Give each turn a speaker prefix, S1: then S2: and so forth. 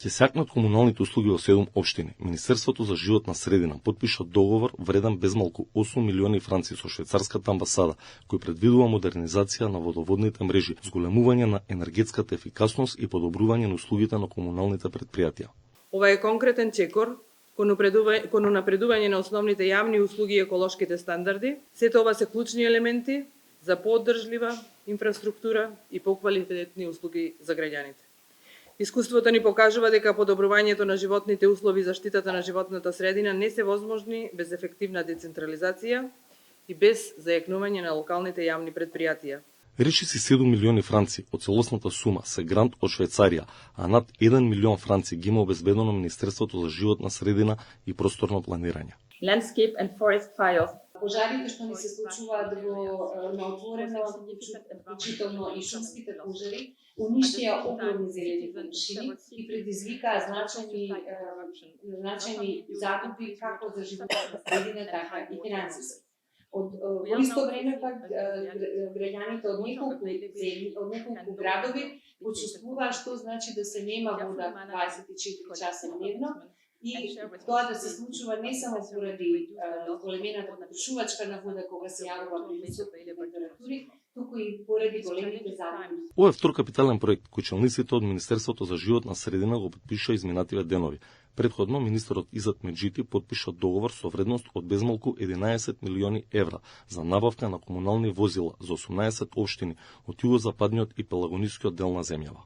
S1: Ќе сакнат комуналните услуги во 7 општини. Министерството за животна средина потпиша договор вреден безмалку 8 милиони франци со швајцарската амбасада, кој предвидува модернизација на водоводните мрежи, зголемување на енергетската ефикасност и подобрување на услугите на комуналните предпријатија.
S2: Ова е конкретен чекор кон напредување на основните јавни услуги и еколошките стандарди. Сето ова се клучни елементи за пооддржлива инфраструктура и поквалитетни услуги за граѓаните. Искуството ни покажува дека подобрувањето на животните услови и заштитата на животната средина не се возможни без ефективна децентрализација и без зајакнување на локалните јавни предпријатија.
S1: Речиси 7 милиони франци од целосната сума се грант од Швајцарија, а над 1 милион франци ги има обезбедено Министерството за животна средина и просторно планирање.
S3: Landscape and forest fires.
S4: Пожарите што ни се случуваат на отворено, вклучително и шумските пожари, уништија огромни зелени површини и предизвикаа значајни загуби како за животната средина, така и финансиски. Во исто време пак граѓаните од неколку градови почувствуваа што значи да се нема вода 24 часа дневно. И тоа да се случува не само поради големената потрошувачка на вода кога се јавува при високи температури, туку и поради големите загуби.
S1: Ова е втор капитален проект кој челниците од Министерството за животна средина го потпиша изминативе денови. Предходно министерот Изет Меджити потпиша договор со вредност од безмалку 11 милиони евра за набавка на комунални возила за 18 општини од југозападниот и пелагонискиот дел на земјава.